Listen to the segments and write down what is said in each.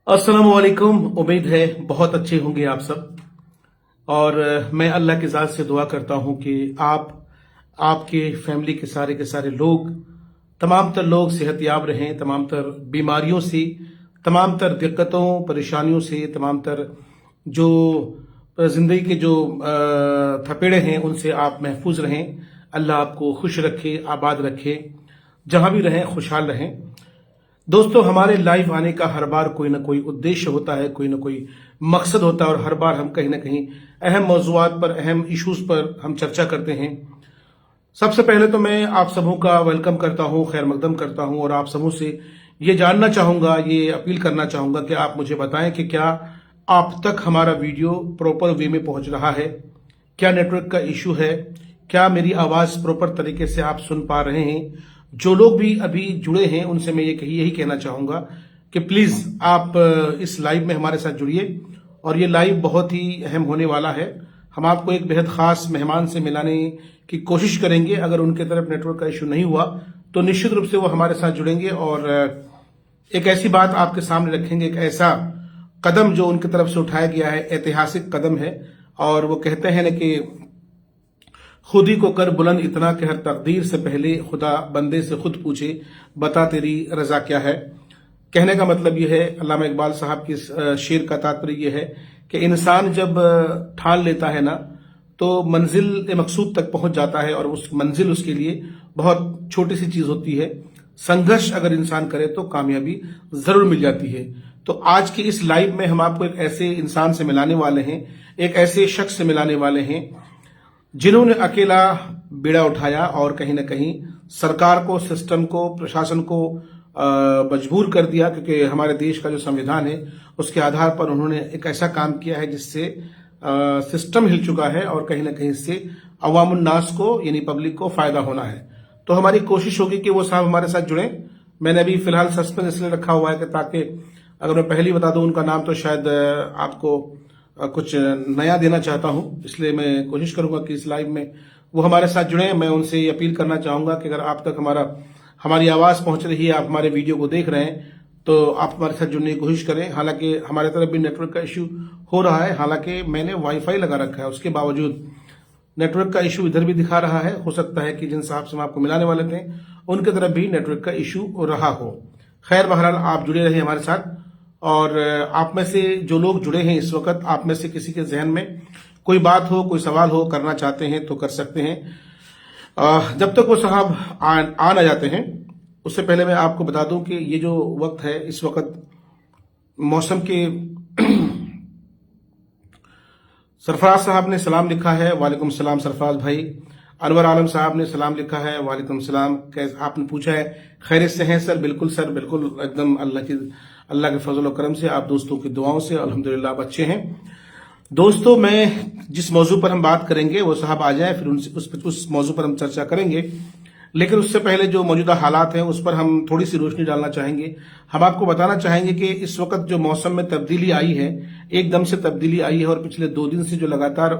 अस्सलाम वालेकुम। उम्मीद है बहुत अच्छे होंगे आप सब। और मैं अल्लाह की ज़ात से दुआ करता हूं कि आपके फैमिली के सारे लोग, तमाम तर लोग सेहतयाब रहें, तमाम तर बीमारियों से, तमाम तर दिक्कतों परेशानियों से, तमाम तर जो ज़िंदगी के जो थपेड़े हैं उनसे आप महफूज रहें। अल्लाह आपको खुश रखे, आबाद रखे, जहां भी रहें खुशहाल रहें। दोस्तों, हमारे लाइव आने का हर बार कोई ना कोई उद्देश्य होता है, कोई ना कोई मकसद होता है, और हर बार हम कहीं ना कहीं अहम मौजूआत पर, अहम इश्यूज पर हम चर्चा करते हैं। सबसे पहले तो मैं आप सबों का वेलकम करता हूं, खैर मकदम करता हूं, और आप सबों से ये जानना चाहूंगा, ये अपील करना चाहूंगा कि आप मुझे बताएं कि क्या आप तक हमारा वीडियो प्रॉपर वे में पहुंच रहा है, क्या नेटवर्क का इश्यू है, क्या मेरी आवाज प्रॉपर तरीके से आप सुन पा रहे हैं। जो लोग भी अभी जुड़े हैं उनसे मैं यही कहना चाहूंगा कि प्लीज आप इस लाइव में हमारे साथ जुड़िए, और ये लाइव बहुत ही अहम होने वाला है। हम आपको एक बेहद खास मेहमान से मिलाने की कोशिश करेंगे। अगर उनके तरफ नेटवर्क का इश्यू नहीं हुआ तो निश्चित रूप से वो हमारे साथ जुड़ेंगे, और एक ऐसी बात आपके सामने रखेंगे, एक ऐसा कदम जो उनकी तरफ से उठाया गया है, ऐतिहासिक कदम है। और वो कहते हैं ना कि खुद ही को कर बुलंद इतना कि हर तकदीर से पहले खुदा बंदे से खुद पूछे, बता तेरी रजा क्या है। कहने का मतलब यह है, अल्लामा इकबाल साहब की शेर का तात्पर्य यह है कि इंसान जब ठान लेता है ना, तो मंजिल मकसूद तक पहुंच जाता है, और उस मंजिल उसके लिए बहुत छोटी सी चीज होती है। संघर्ष अगर इंसान करे तो कामयाबी जरूर मिल जाती है। तो आज की इस लाइव में हम आपको एक ऐसे इंसान से मिलाने वाले हैं, एक ऐसे शख्स से मिलाने वाले हैं जिन्होंने अकेला बीड़ा उठाया, और कहीं ना कहीं सरकार को, सिस्टम को, प्रशासन को मजबूर कर दिया, क्योंकि हमारे देश का जो संविधान है उसके आधार पर उन्होंने एक ऐसा काम किया है जिससे सिस्टम हिल चुका है, और कहीं ना कहीं इससे अवामुन नास को, यानी पब्लिक को फायदा होना है। तो हमारी कोशिश होगी कि वो साहब हमारे साथ जुड़े। मैंने अभी फिलहाल सस्पेंस इसलिए रखा हुआ है कि ताकि अगर मैं पहले बता दूं उनका नाम तो शायद आपको कुछ नया देना चाहता हूं, इसलिए मैं कोशिश करूंगा कि इस लाइव में वो हमारे साथ जुड़े। मैं उनसे ये अपील करना चाहूंगा कि अगर आप तक हमारी आवाज पहुंच रही है, आप हमारे वीडियो को देख रहे हैं, तो आप हमारे साथ जुड़ने की कोशिश करें। हालांकि हमारे तरफ भी नेटवर्क का इश्यू हो रहा है, हालांकि मैंने वाईफाई लगा रखा है, उसके बावजूद नेटवर्क का इश्यू इधर भी दिखा रहा है। हो सकता है कि जिन साहब से हम आपको मिलाने वाले थे उनके तरफ भी नेटवर्क का इश्यू रहा हो। खैर बहरहाल, आप जुड़े रहे हमारे साथ। और आप में से जो लोग जुड़े हैं इस वक्त, आप में से किसी के जहन में कोई बात हो, कोई सवाल हो, करना चाहते हैं तो कर सकते हैं। जब तक वो साहब आ ना जाते हैं, उससे पहले मैं आपको बता दूं कि ये जो वक्त है, इस वक्त मौसम के सरफराज साहब ने सलाम लिखा है, वालेकुम सलाम सरफराज भाई। अनवर आलम साहब ने सलाम लिखा है, वालेकुम सलाम। कैसे, आपने पूछा है खैरियत से हैं सर? बिल्कुल सर, बिल्कुल एकदम अल्लाह के फजल करम से, आप दोस्तों की दुआओं से अल्हम्दुलिल्लाह आप अच्छे हैं। दोस्तों, मैं जिस मौजू पर हम बात करेंगे वो साहब आ जाए, फिर उनसे उस मौजू पर हम चर्चा करेंगे। लेकिन उससे पहले जो मौजूदा हालात हैं उस पर हम थोड़ी सी रोशनी डालना चाहेंगे। हम आपको बताना चाहेंगे कि इस वक्त जो मौसम में तब्दीली आई है, एकदम से तब्दीली आई है, और पिछले 2 दिन से जो लगातार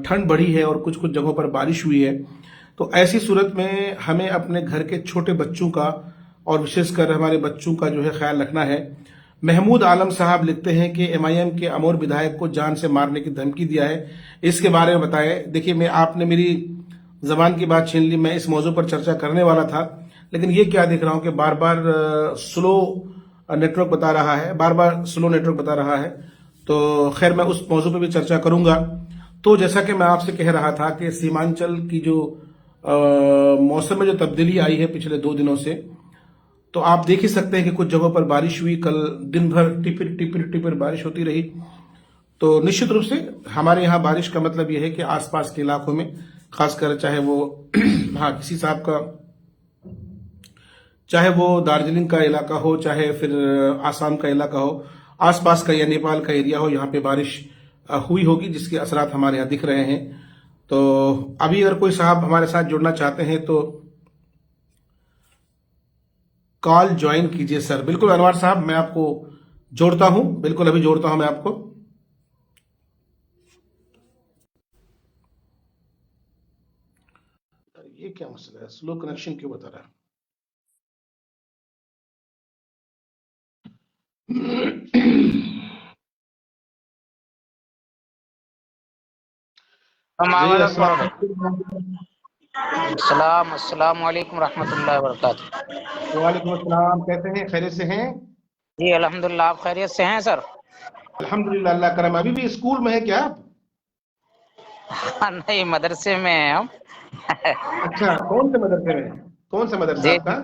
ठंड बढ़ी है और कुछ कुछ जगहों पर बारिश हुई है। तो ऐसी सूरत में हमें अपने घर के छोटे बच्चों का, और विशेषकर हमारे बच्चों का जो है ख्याल रखना है। महमूद आलम साहब लिखते हैं कि एमआईएम के अमर विधायक को जान से मारने की धमकी दिया है, इसके बारे में बताएं। देखिए, आपने मेरी जबान की बात छीन ली। मैं इस मौजू पर चर्चा करने वाला था, लेकिन ये क्या देख रहा हूं कि बार बार स्लो नेटवर्क बता रहा है, बार बार स्लो नेटवर्क बता रहा है। तो खैर, मैं उस मौजू पर भी चर्चा करूंगा। तो जैसा कि मैं आपसे कह रहा था कि सीमांचल की जो मौसम में जो तब्दीली आई है पिछले 2 दिनों से, तो आप देख ही सकते हैं कि कुछ जगहों पर बारिश हुई। कल दिन भर टिपिर टिपिर टिपिर बारिश होती रही। तो निश्चित रूप से हमारे यहाँ बारिश का मतलब यह है कि आसपास के इलाकों में, खासकर चाहे वो हाँ किसी साहब का, चाहे वो दार्जिलिंग का इलाका हो, चाहे फिर आसाम का इलाका हो, आसपास का या नेपाल का एरिया हो, यहाँ पे बारिश हुई होगी, जिसके असरात हमारे यहाँ दिख रहे हैं। तो अभी अगर कोई साहब हमारे साथ जुड़ना चाहते हैं तो कॉल ज्वाइन कीजिए सर। बिल्कुल अनवर साहब, मैं आपको जोड़ता हूं, बिल्कुल अभी जोड़ता हूं मैं आपको। ये क्या मसला है, स्लो कनेक्शन क्यों बता रहा है? जी, अस्सलाम अस्सलाम वालेकुम रहमतुल्लाहि व बरकातहू। वालेकुम अस्सलाम। कैसे हैं? खैरियत से हैं? जी अल्हम्दुलिल्लाह, आप खैरियत से हैं सर? अल्हम्दुलिल्लाह, अल्लाह करम। अभी भी स्कूल में है क्या आप? नहीं, मदरसे में हैं हम। अच्छा, कौन से मदरसे में? कौन सा मदरसा जी आपका?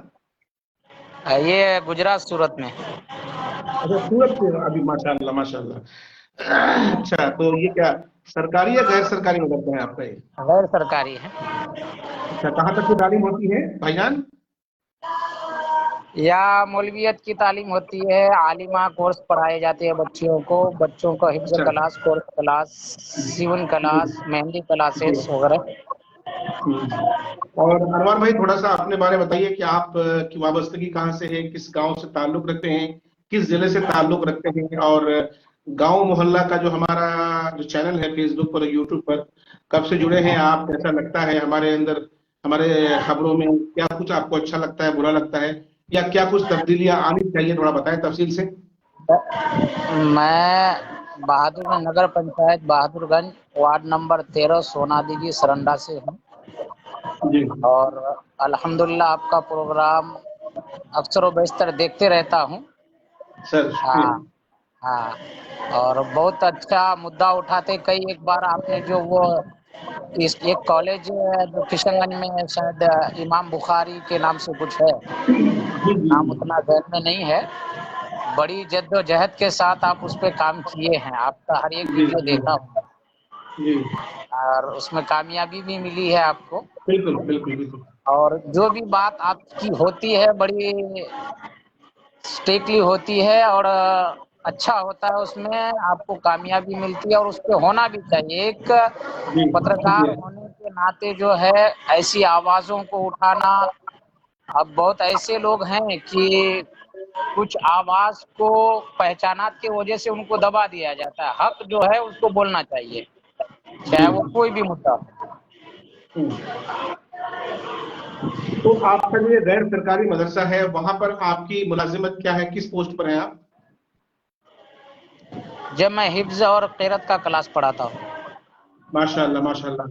जी, ये गुजरात सूरत में। अच्छा, सूरत से अभी। माशाल्लाह माशाल्लाह। अच्छा, तो ये क्या सरकारी या गैर सरकारी मदरसा है आपका ये? गैर सरकारी है। अच्छा, कहाँ तक की तालीम होती है भाईजान? या मौलवियत की तालीम होती है, आलिमा कोर्स पढ़ाए जाते हैं बच्चों को हिफ्ज अच्छा। क्लास, कोर्स क्लास, सिवन जी क्लास, मेहंदी जी। क्लासेस वगैरह। और अनवर भाई, थोड़ा सा अपने बारे में बताइए कि आप की वाबस्तगी कहाँ से है, किस गांव से ताल्लुक रखते हैं, किस जिले से ताल्लुक रखते हैं, और गांव मोहल्ला का जो हमारा जो चैनल है फेसबुक पर यूट्यूब पर, कब से जुड़े हैं आप? कैसा लगता है हमारे अंदर, हमारे खबरों में क्या कुछ आपको अच्छा लगता है, बुरा लगता है, या क्या कुछ तब्दीलियां आनी चाहिए? थोड़ा बताएं तफसील से। मैं बहादुर नगर पंचायत बहादुरगंज वार्ड नंबर 13 सोनादीगी सरंडा से हूँ। जी और अल्हम्दुलिल्लाह आपका प्रोग्राम अक्सर व बेशतर देखते रहता हूँ। सर, शुक्रिया। हाँ हाँ। और बहुत अच्छा मुद्दा उठाते, कई एक बार आपने जो वो इस एक कॉलेज जो किशनगंज में है, शायद इमाम बुखारी के नाम से कुछ है, जी जी नाम उतना ध्यान में नहीं है। बड़ी जद्दोजहद के साथ आप उस पर काम किए हैं, आपका हर एक जी वीडियो जी देखा हूँ जी। और उसमें कामयाबी भी मिली है आपको। बिल्कुल बिल्कुल बिल्कुल। और जो भी बात आपकी होती है बड़ी स्ट्रिक्टली होती है और अच्छा होता है, उसमें आपको कामयाबी मिलती है और उस पे होना भी चाहिए। एक जी, पत्रकार शुक्रिया। होने के नाते जो है ऐसी आवाज़ों को उठाना, अब बहुत ऐसे लोग हैं कि कुछ आवाज़ को पहचानात की वजह से उनको दबा दिया जाता है। हक जो है उसको बोलना चाहिए, जी। चाहे वो कोई भी मुद्दा हो। हम्म। तो आपका जो ये गैर सरकारी मदरसा है, वहां पर आपकी मुलाजिमत क्या है? किस पोस्ट पर हैं आप? जब मैं हिफ्ज और क़िरात का क्लास पढ़ाता हूँ। माशाल्लाह माशाल्लाह।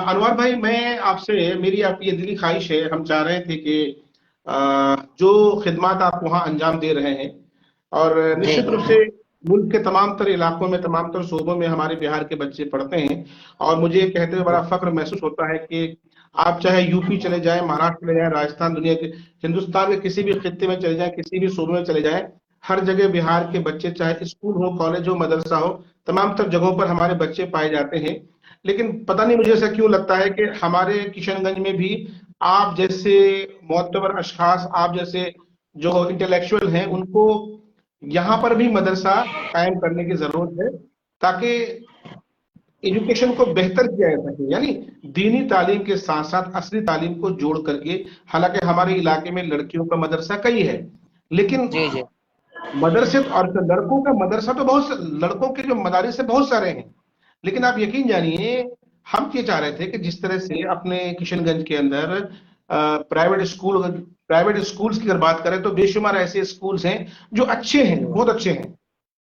अनवर भाई, मैं आपसे, मेरी आप ये दिली ख्वाहिश है, हम चाह रहे थे कि जो खिदमात आप वहाँ अंजाम दे रहे हैं, और जी निश्चित रूप से मुल्क के तमाम तर इलाकों में, तमाम तर सूबों में हमारे बिहार के बच्चे पढ़ते हैं, और मुझे ये कहते हुए बड़ा फख्र महसूस होता है कि आप चाहे यूपी चले जाएं, महाराष्ट्र चले जाएं, राजस्थान, दुनिया के, हिंदुस्तान के किसी भी खित्ते में चले जाएं, किसी भी सूबे में चले जाएं, हर जगह बिहार के बच्चे, चाहे स्कूल हो, कॉलेज हो, मदरसा हो, तमाम तर जगहों पर हमारे बच्चे पाए जाते हैं। लेकिन पता नहीं मुझे ऐसा क्यों लगता है कि हमारे किशनगंज में भी आप जैसे मोतबर अशखास, आप जैसे जो इंटेलेक्चुअल हैं, उनको यहाँ पर भी मदरसा कायम करने की जरूरत है, ताकि एजुकेशन को बेहतर किया जा सके, यानी दीनी तालीम के साथ साथ असली तालीम को जोड़ करके। हालांकि हमारे इलाके में लड़कियों का मदरसा कई है, लेकिन जी जी मदरसे और लड़कों का मदरसा तो बहुत, लड़कों के जो मदारिस है बहुत सारे हैं। लेकिन आप यकीन जानिए, हम ये चाह रहे थे कि जिस तरह से अपने किशनगंज के अंदर प्राइवेट स्कूल्स की अगर बात करें तो बेशुमार ऐसे स्कूल्स हैं जो अच्छे हैं, बहुत अच्छे हैं,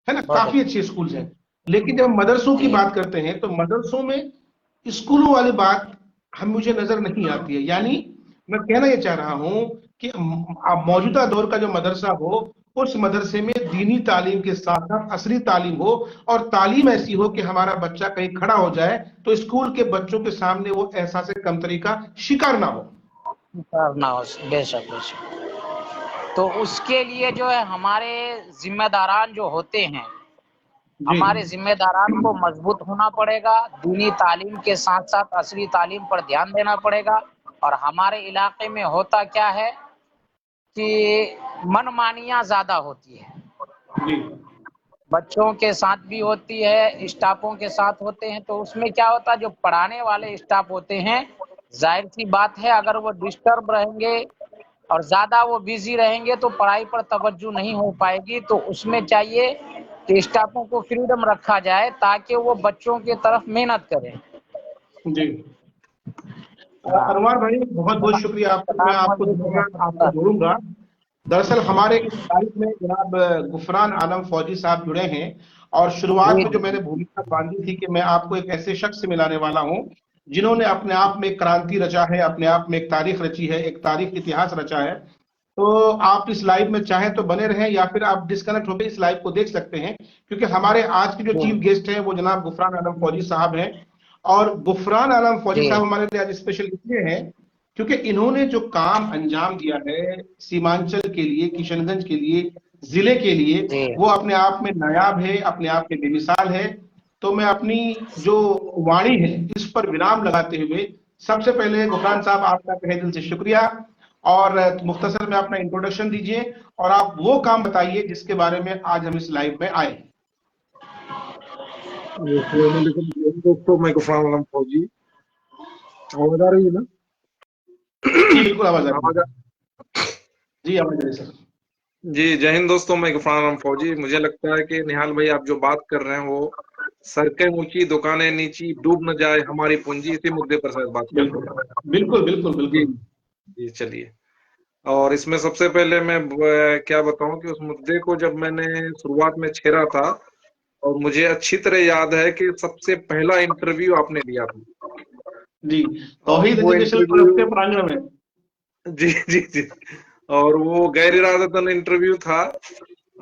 है ना, बहुत काफी अच्छा। अच्छे स्कूल्स हैं। लेकिन जब मदरसों की जी बात करते हैं तो मदरसों में स्कूलों वाली बात हम मुझे नजर नहीं आती है। यानी मैं कहना ये चाह रहा हूं कि आप मौजूदा दौर का जो मदरसा हो, उस मदरसे में दीनी तालीम के साथ साथ असली तालीम हो, और तालीम ऐसी हो कि हमारा बच्चा कहीं खड़ा हो जाए तो स्कूल के बच्चों के सामने वो एहसास कमतरी का शिकार ना हो। करना हो, बेशक बेशक। तो उसके लिए जो है हमारे जिम्मेदारान जो होते हैं, जी हमारे जिम्मेदारान को मजबूत होना पड़ेगा, दीनी तालीम के साथ साथ असली तालीम पर ध्यान देना पड़ेगा। और हमारे इलाके में होता क्या है कि मनमानियाँ ज़्यादा होती है, जी बच्चों के साथ भी होती है, स्टाफों के साथ होते हैं। तो उसमें क्या होता है, जो पढ़ाने वाले स्टाफ होते हैं, जाहिर सी बात है अगर वो डिस्टर्ब रहेंगे और ज़्यादा वो बिजी रहेंगे तो पढ़ाई पर तवज्जो नहीं हो पाएगी। तो उसमें चाहिए कि स्टाफों को फ्रीडम रखा जाए ताकि वो बच्चों की तरफ मेहनत करें। जी। हाँ। अनवर भाई, बहुत बहुत शुक्रिया आपका। मैं अस्सलाम आपको वालेकुम दोबारा आपको रहमतुल्लाह। जोड़ूंगा। दरअसल हमारे इस तारीख में जनाब गुफरान आलम फौजी साहब जुड़े हैं, और शुरुआत जी में जो मैंने भूमिका बांधी थी कि मैं आपको एक ऐसे शख्स से मिलाने वाला हूं जिन्होंने अपने आप में एक क्रांति रचा है, अपने आप में एक तारीख रची है, एक तारीख इतिहास रचा है। तो आप इस लाइव में चाहें तो बने रहें, या फिर आप डिस्कनेक्ट होकर इस लाइव को देख सकते हैं, क्योंकि हमारे आज के जो जी चीफ गेस्ट हैं वो जनाब गुफरान आलम फौजी साहब हैं। और गुफरान आलम फौजी जी साहब हमारे लिए आज स्पेशल इसलिए हैं क्योंकि इन्होंने जो काम अंजाम दिया है सीमांचल के लिए, किशनगंज के लिए, जिले के लिए, जी वो अपने आप में नायाब है, अपने आप में बेमिसाल है। तो मैं अपनी जो वाणी है इस पर विराम लगाते हुए सबसे पहले गुफरान साहब आपका तहे दिल से शुक्रिया, और मुख्तसर में अपना इंट्रोडक्शन दीजिए और आप वो काम बताइए जिसके बारे में आज हम इस लाइव में आए। अस्सलामुअलैकुम दोस्तों, मैं गुफरान आलम फौजी। आवाज आ रही है ना? जी बिल्कुल आवाज आ रही आवाज है। आ... जी आवाज आ रही है सर। जी, जय हिंद दोस्तों, मैं गुफरान आलम फौजी। मुझे लगता है कि निहाल भाई आप जो बात कर रहे हैं वो सड़कें ऊंची दुकानें नीची, डूब न जाए हमारी पूंजी, इसी मुद्दे पर शायद बात कर बिल्कुल रहे हैं। बिल्कुल बिल्कुल जी बिल्कुल। जी, चलिए। और इसमें सबसे पहले मैं क्या बताऊं कि उस मुद्दे को जब मैंने शुरुआत में छेड़ा था, और मुझे अच्छी तरह याद है कि सबसे पहला इंटरव्यू आपने लिया था, जी, और तौहीद वो एजुकेशनल ट्रस्ट के इंटरव्यू प्रांगण में। जी जी जी, और वो गैर इरादतन इंटरव्यू था।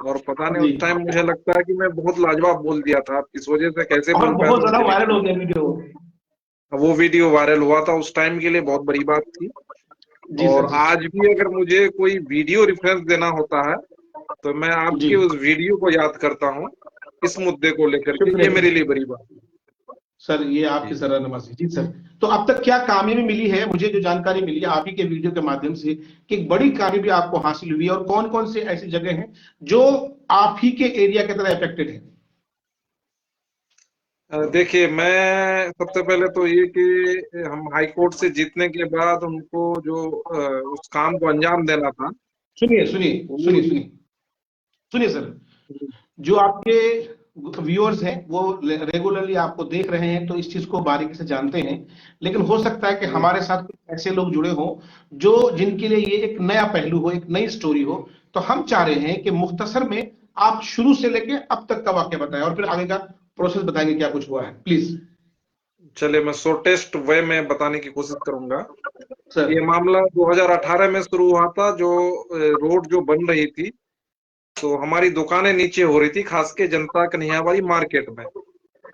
और पता नहीं जी, उस टाइम मुझे लगता है कि मैं बहुत लाजवाब बोल दिया था, इस वजह से कैसे और बन पाया बहुत था ज्यादा मुझे नहीं वायरल हो मालूम। गया वीडियो। वो वीडियो वायरल हुआ था, उस टाइम के लिए बहुत बड़ी बात थी। जी सर। और जी आज भी अगर मुझे कोई वीडियो रेफरेंस देना होता है तो मैं जी, आपके उस वीडियो को याद करता हूँ, इस मुद्दे को लेकर के। ये शुक्रिया मेरे सर। लिए बड़ी बात सर ये है। आपकी जी सराहना नवाजी जी सर। तो अब तक क्या कामयाबी मिली है, मुझे जो जानकारी मिली है आप ही के वीडियो के माध्यम से कि एक बड़ी कामयाबी आपको हासिल हुई है, और कौन कौन से ऐसी जगह हैं जो आप ही के एरिया की तरह अफेक्टेड है। देखिए, मैं सबसे पहले तो ये कि हम हाई कोर्ट से जीतने के बाद उनको जो उस काम को अंजाम देना था सुनिए सुनिए वो। सुनिए सुनिए सुनिए सर, जो आपके व्यूअर्स हैं वो रेगुलरली आपको देख रहे हैं तो इस चीज को बारीकी से जानते हैं, लेकिन हो सकता है कि हमारे साथ कुछ ऐसे लोग जुड़े हों जो जिनके लिए ये एक नया पहलू हो, एक नई स्टोरी हो। तो हम चाह रहे हैं कि मुख्तसर में आप शुरू से लेके अब तक का वाक्य बताएं और फिर आगे का प्रोसेस बताएंगे क्या कुछ हुआ है, प्लीज। चलिए, मैं शॉर्टेस्ट वे में बताने की कोशिश करूंगा। सर। ये मामला 2018 में शुरू हुआ था, जो रोड जो बन रही थी, तो हमारी दुकानें नीचे हो रही थी, खास के जनता कन्हैयावाली मार्केट में।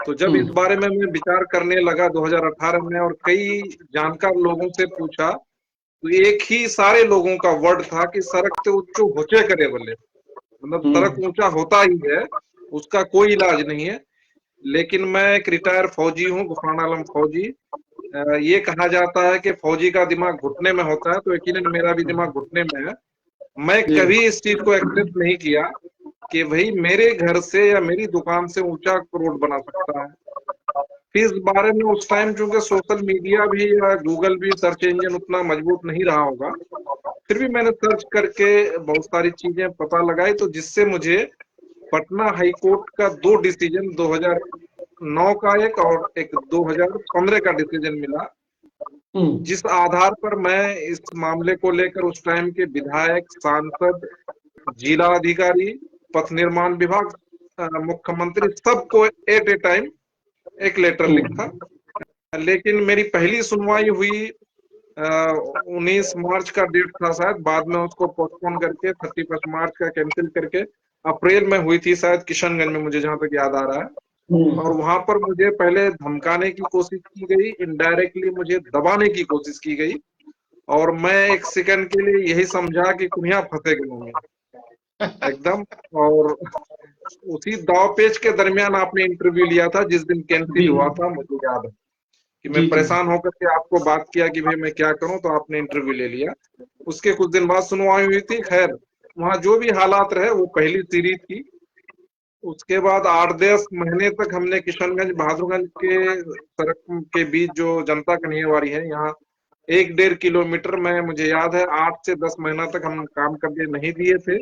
तो जब इस बारे में मैं विचार करने लगा 2018 में और कई जानकार लोगों से पूछा, तो एक ही सारे लोगों का वर्ड था कि सड़क तो ऊंचो होचे करे बोले। मतलब सड़क हम्म ऊंचा होता ही है, उसका कोई इलाज नहीं है। लेकिन मैं एक रिटायर फौजी हूँ, गुफरान आलम फौजी। ये कहा जाता है कि फौजी का दिमाग घुटने में होता है, तो यकीनन मेरा भी दिमाग घुटने में है। मैं जी कभी इस चीज को एक्सेप्ट नहीं किया कि भाई मेरे घर से या मेरी दुकान से ऊंचा रोड बना सकता है। फिर इस बारे में उस टाइम चूंकि सोशल मीडिया भी या गूगल भी सर्च इंजन उतना मजबूत नहीं रहा होगा, फिर भी मैंने सर्च करके बहुत सारी चीजें पता लगाई, तो जिससे मुझे पटना हाई कोर्ट का दो डिसीजन, 2009 का एक और एक 2015 का डिसीजन मिला, हम्म जिस आधार पर मैं इस मामले को लेकर उस टाइम के विधायक, सांसद, जिला अधिकारी, पथ निर्माण विभाग, मुख्यमंत्री, सबको एट ए टाइम एक लेटर लिखा। हम्म लेकिन मेरी पहली सुनवाई हुई 19 मार्च का डेट था शायद, बाद में उसको पोस्टपोन करके 31 मार्च का कैंसिल करके अप्रैल में हुई थी शायद, किशनगंज में, मुझे जहां तक याद आ रहा है। और वहां पर मुझे पहले धमकाने की कोशिश की गई, इनडायरेक्टली मुझे दबाने की कोशिश की गई, और मैं एक सेकंड के लिए यही समझा कि कुनिया फंसे गए में एकदम। और उसी दाव पेच के दरमियान आपने इंटरव्यू लिया था जिस दिन कैंसिल जी हुआ था, मुझे याद है कि मैं जी जी परेशान होकर के आपको बात किया कि भाई मैं क्या करूं, तो आपने इंटरव्यू ले लिया। उसके कुछ दिन बाद सुनवाई हुई थी। खैर, वहां जो भी हालात रहे वो पहली सीरीज थी। उसके बाद 8-10 महीने तक हमने किशनगंज बहादुरगंज के सड़क के बीच जो जनता कन्हैयावाली है, यहाँ 1-1.5 किलोमीटर में, मुझे याद है 8 से 10 महीना तक हम काम करके नहीं दिए थे।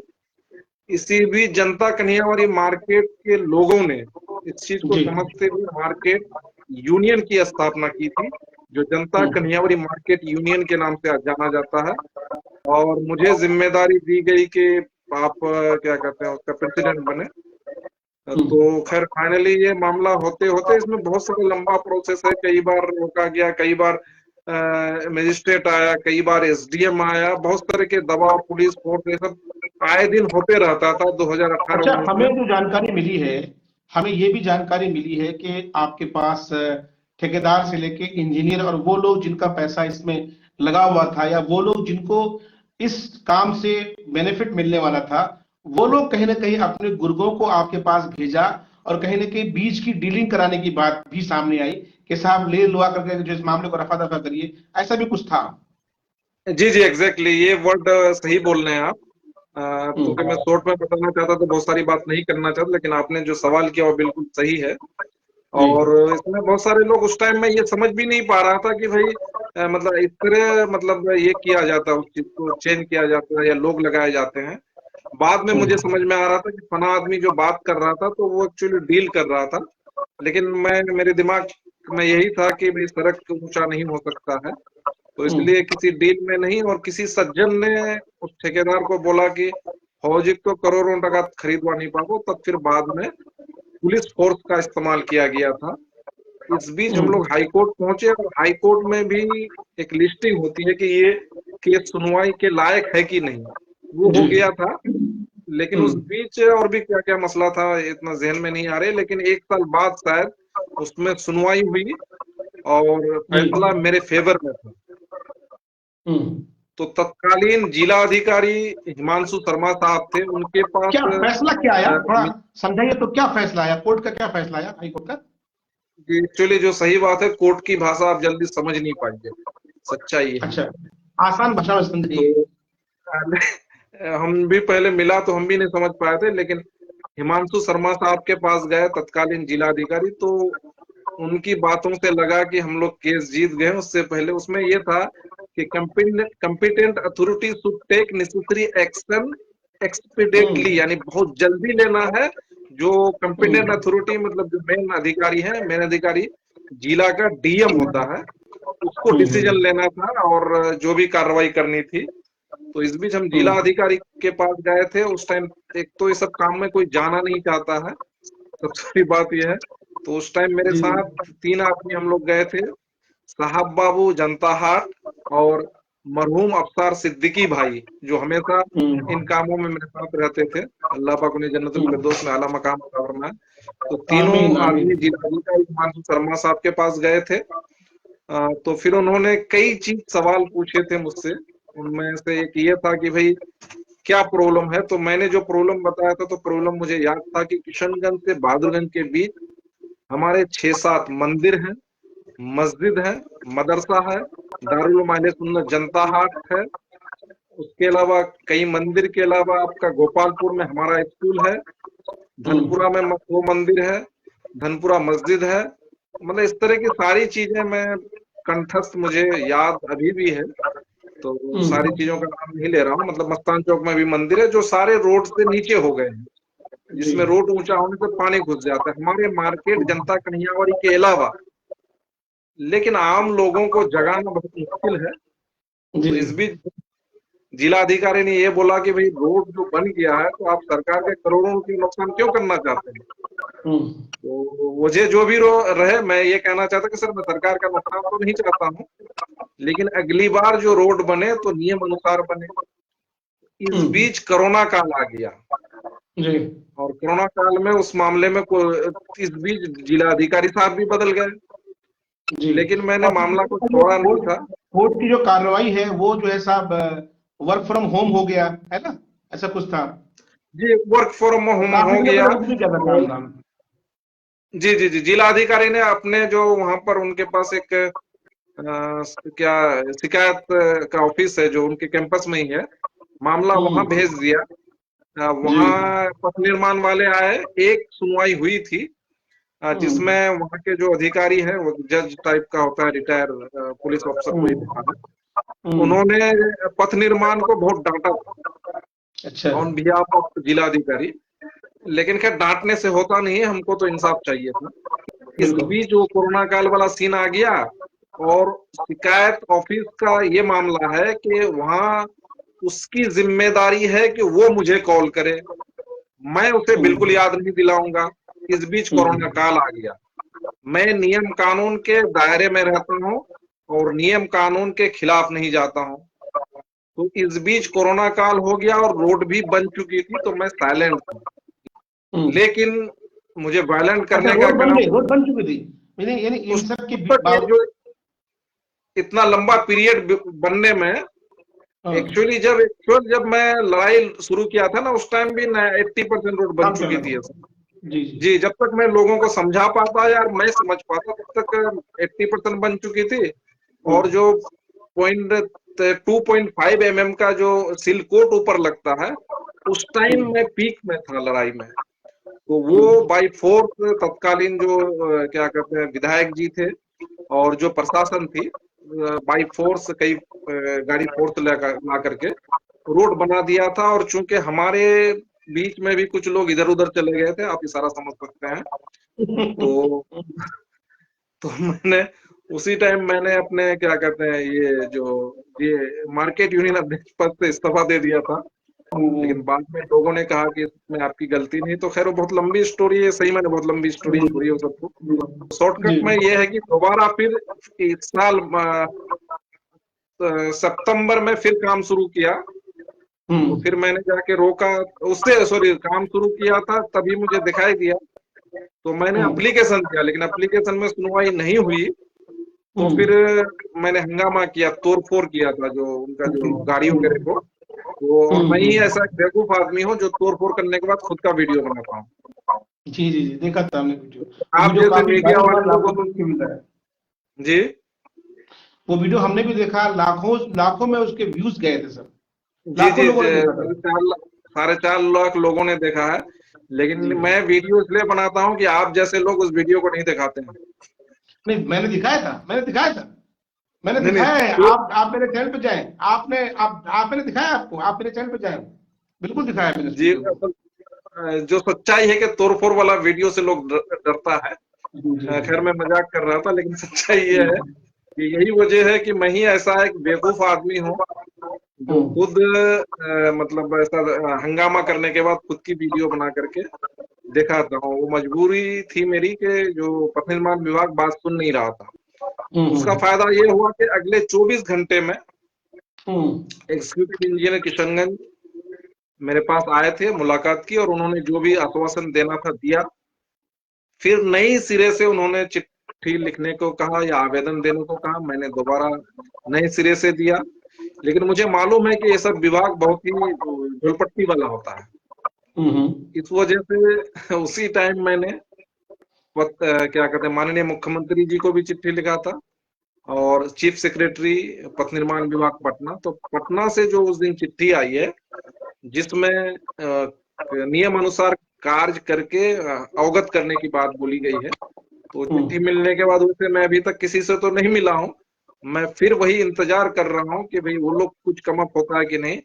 इसी बीच जनता कन्हैयावाली मार्केट के लोगों ने इस चीज को जी समझते हुए मार्केट यूनियन की स्थापना की थी, जो जनता कन्हैयावाली मार्केट यूनियन के नाम से आज जाना जाता है। और मुझे जिम्मेदारी दी गई कि आप क्या कहते हैं उसका प्रेसिडेंट बने। तो खैर फाइनली ये मामला होते होते इसमें बहुत सारा लंबा प्रोसेस है। कई बार रोका गया, कई बार मजिस्ट्रेट आया, कई बार एसडीएम आया, बहुत तरह के दबाव, पुलिस फोर्स, ये सब आए दिन होते रहता था 2018-19 अच्छा, हमें में। जो जानकारी मिली है, हमें ये भी जानकारी मिली है कि आपके पास ठेकेदार से लेके इंजीनियर और वो लोग जिनका पैसा इसमें लगा हुआ था, या वो लोग जिनको इस काम से बेनिफिट मिलने वाला था, वो लोग कहीं ना कहीं अपने गुर्गों को आपके पास भेजा, और कहीं ना कहीं बीज की डीलिंग कराने की बात भी सामने आई कि साहब ले लुआ करके जो इस मामले को रफा दफा करिए, ऐसा भी कुछ था। जी जी एग्जैक्टली, ये वर्ड सही बोल रहे हैं आप। क्योंकि मैं शॉर्ट में बताना चाहता तो बहुत सारी बात नहीं करना चाहता, लेकिन आपने जो सवाल किया वो बिल्कुल सही है। जी। और इसमें बहुत सारे लोग उस टाइम में ये समझ भी नहीं पा रहा था कि भाई मतलब इस तरह मतलब ये किया जाता है, उस चीज को चेंज किया जाता है या लोग लगाए जाते हैं। बाद में मुझे समझ में आ रहा था कि फना आदमी जो बात कर रहा था तो वो एक्चुअली डील कर रहा था। लेकिन मेरे दिमाग में यही था कि भाई सड़क ऊंचा नहीं हो सकता है, तो इसलिए किसी डील में नहीं, और किसी सज्जन ने उस ठेकेदार को बोला कि फौजी तो करोड़ों टका खरीदवा नहीं पाओ, तब फिर बाद में पुलिस फोर्स का इस्तेमाल किया गया था। इस बीच हम लोग हाई कोर्ट पहुंचे, और हाई कोर्ट में भी एक लिस्टिंग होती है कि ये केस सुनवाई के लायक है कि नहीं, वो हो गया था। लेकिन उस बीच और भी क्या क्या मसला था इतना जहन में नहीं आ रहे, लेकिन 1 साल बाद शायद उसमें सुनवाई हुई और फैसला मेरे फेवर में था। तो तत्कालीन जिला अधिकारी हिमांशु शर्मा साहब थे, उनके पास क्या फैसला क्या आया, थोड़ा समझाइए तो, क्या फैसला आया, कोर्ट का क्या फैसला आया, हाई कोर्ट का? एक्चुअली जो सही बात है, कोर्ट की भाषा आप जल्दी समझ नहीं पाएंगे, सच्चाई है। अच्छा, आसान भाषा में समझाइए। हम भी पहले मिला तो हम भी नहीं समझ पाए थे, लेकिन हिमांशु शर्मा साहब के पास गए तत्कालीन जिलाधिकारी, तो उनकी बातों से लगा कि हम लोग केस जीत गए। उससे पहले उसमें यह था कि competent authority should take necessary action expeditiously, यानी बहुत जल्दी लेना है। जो कंपिटेंट अथॉरिटी मतलब जो मेन अधिकारी जिला का डीएम होता है, उसको डिसीजन लेना था और जो भी कार्रवाई करनी थी। तो इस बीच हम जिला अधिकारी के पास गए थे। उस टाइम एक तो ये सब काम में कोई जाना नहीं चाहता है, सबसे बड़ी बात यह है। तो उस टाइम मेरे साथ 3 आदमी हम लोग गए थे, साहब बाबू जनता हाट और मरहूम अफसार सिद्दीकी भाई, जो हमेशा इन कामों में मेरे साथ रहते थे। अल्लाह पाक उन्हें जन्नतुल फिरदौस में आला मकाम अता फरमाए। तो तीनों आमीन आदमी आमीन। जिलाधिकारी हिमांशु शर्मा साहब के पास गए थे। तो फिर उन्होंने कई चीज सवाल पूछे थे मुझसे। उनमें से एक ये था कि भाई क्या प्रॉब्लम है। तो मैंने जो प्रॉब्लम बताया था, तो प्रॉब्लम मुझे याद था कि किशनगंज से बहादुरगंज के बीच हमारे 6-7 मंदिर हैं, मस्जिद है, मदरसा है, दारुल उलूम अहले सुन्नत जनता हाट है। उसके अलावा कई मंदिर के अलावा आपका गोपालपुर में हमारा स्कूल है, धनपुरा में वो मंदिर है, धनपुरा मस्जिद है। मतलब इस तरह की सारी चीजें मैं कंठस्थ मुझे याद अभी भी है। तो सारी चीजों का नाम नहीं ले रहा हूँ। मतलब मस्तान चौक में भी मंदिर है जो सारे रोड से नीचे हो गए हैं, जिसमें रोड ऊंचा होने से पानी घुस जाता है। हमारे मार्केट जनता कन्हैयावाड़ी के अलावा, लेकिन आम लोगों को जगाना बहुत मुश्किल है। तो इस बीच जिलाधिकारी ने ये बोला कि भाई रोड जो बन गया है, तो आप सरकार के करोड़ों रुपए नुकसान क्यों करना चाहते हैं। तो मुझे जो भी रहे, मैं ये कहना चाहता कि सर मैं सरकार का नुकसान तो नहीं चाहता हूँ, लेकिन अगली बार जो रोड बने तो नियम अनुसार बने। इस बीच कोरोना काल आ गया और कोरोना काल में उस मामले में इस बीच जिलाधिकारी साहब भी बदल गए, लेकिन मैंने मामला को छोड़ा नहीं था। कोर्ट की जो कार्रवाई है वो जो है साहब वर्क फ्रॉम होम हो गया है ना, ऐसा कुछ था जी, वर्क फ्रॉम होम हो गया। जी जी जी, जिलाधिकारी ने अपने जो वहां पर उनके पास एक क्या शिकायत का ऑफिस है जो उनके कैंपस में ही है, मामला वहां भेज दिया। वहां पथ निर्माण वाले आए, एक सुनवाई हुई थी जिसमें वहां के जो अधिकारी हैं, वो जज टाइप का होता है, रिटायर पुलिस अफसर कोई होता है। उन्होंने पथ निर्माण को बहुत डांटा ऑन बिहाफ ऑफ जिलाधिकारी, लेकिन खैर डांटने से होता नहीं है, हमको तो इंसाफ चाहिए था। इस बीच जो कोरोना काल वाला सीन आ गया और शिकायत ऑफिस का ये मामला है कि वहां उसकी जिम्मेदारी है कि वो मुझे कॉल करे। मैं उसे बिल्कुल याद नहीं दिलाऊंगा। इस बीच कोरोना काल आ गया। मैं नियम कानून के दायरे में रहता हूँ और नियम कानून के खिलाफ नहीं जाता हूँ। तो इस बीच कोरोना काल हो गया और रोड भी बन चुकी थी, तो मैं साइलेंट था। लेकिन मुझे वायलेंट अच्छा, करने का काम रोड बन चुकी थी, यानी यानी इन उस सब के तक ये बावजूद। जो इतना लंबा पीरियड बनने में, एक्चुअली जब मैं लड़ाई शुरू किया था ना, उस टाइम भी 80% रोड बन काम चल चुकी रहा थी। था। जी जी। जी, जब तक मैं लोगों को समझा पाता यार मैं समझ पाता, तब तक 80% बन चुकी थी। और जो पॉइंट 2.5 mm का जो सिल कोट ऊपर लगता है, उस टाइम मैं पीक में था लड़ाई में। तो वो बाई फोर्स तत्कालीन जो क्या कहते हैं विधायक जी थे और जो प्रशासन थी, बाई फोर्स कई गाड़ी फोर्स ला करके रोड बना दिया था। और चूंकि हमारे बीच में भी कुछ लोग इधर उधर चले गए थे, आप इशारा समझ सकते हैं। तो मैंने उसी टाइम मैंने अपने क्या कहते हैं ये मार्केट यूनियन अध्यक्ष पद से इस्तीफा दे दिया था। लेकिन बाद में लोगों ने कहा कि इसमें आपकी गलती नहीं। तो खैर वो बहुत लंबी स्टोरी है, सही मैंने बहुत लंबी स्टोरी छोड़ी है सबको। शॉर्टकट में ये है कि दोबारा फिर इस साल सितंबर में फिर काम शुरू किया। तो फिर मैंने जाके रोका, उससे सॉरी काम शुरू किया था, तभी मुझे दिखाई दिया। तो मैंने एप्लीकेशन किया, लेकिन एप्लीकेशन में सुनवाई नहीं हुई। तो फिर मैंने हंगामा किया, तोड़फोड़ किया था जो उनका जो गाड़ियों के रेको। तो और मैं ही ऐसा एक बेवकूफ आदमी हूँ जो तोड़फोड़ करने के बाद खुद का वीडियो बनाता हूँ। जी जी जी, देखा था हमने वीडियो। वो आप वीडियो जैसे काफी मीडिया वायरल हुआ, वाले लाखों लोगों व्यूज मिल रहा है। जी वो वीडियो हमने भी देखा, लाखों लाखों में उसके व्यूज गए थे सर। जी लाखों जी, लोगों ने देखा था। 4.5 लाख लोगों ने देखा है। लेकिन जी मैं वीडियो इसलिए बनाता हूँ कि आप जैसे लोग उस वीडियो को नहीं दिखाते हैं। नहीं, मैंने दिखाया था, मैंने नहीं नहीं, दिखाया है। तो आप मेरे चैनल पे जाएं, आप मैंने दिखाया आपको, आप मेरे चैनल पे जाएं, बिल्कुल दिखाया मैंने इस जी, वीडियो को। जो सच्चाई है कि तोड़फोड़ वाला वीडियो से लोग डरता है। जी जी जी खैर मैं मजाक कर रहा था, लेकिन सच्चाई ये है कि यही वजह है कि मैं ही ऐसा एक बेवकूफ आदमी हूँ जो खुद मतलब ऐसा हंगामा करने के बाद खुद की वीडियो बना करके दिखाता हूँ। वो मजबूरी थी मेरी कि जो पथ निर्माण विभाग बात सुन नहीं रहा था। उसका फायदा ये हुआ कि अगले 24 घंटे में एग्जीक्यूटिव इंजीनियर किशनगंज मेरे पास आए थे, मुलाकात की, और उन्होंने जो भी आश्वासन देना था दिया। फिर नई सिरे से उन्होंने चिट्ठी लिखने को कहा या आवेदन देने को कहा, मैंने दोबारा नए सिरे से दिया। लेकिन मुझे मालूम है कि ये सब विभाग बहुत ही झोलपट्टी वाला होता है। इस वजह से उसी टाइम मैंने क्या कहते हैं माननीय मुख्यमंत्री जी को भी चिट्ठी लिखा था और चीफ सेक्रेटरी पथ निर्माण विभाग पटना। तो पटना से जो उस दिन चिट्ठी आई है जिसमें नियम अनुसार कार्य करके अवगत करने की बात बोली गई है, तो चिट्ठी मिलने के बाद उसे मैं अभी तक किसी से तो नहीं मिला हूं। मैं फिर वही इंतजार कर रहा हूं कि भाई वो लोग कुछ कम अप होता है कि नहीं।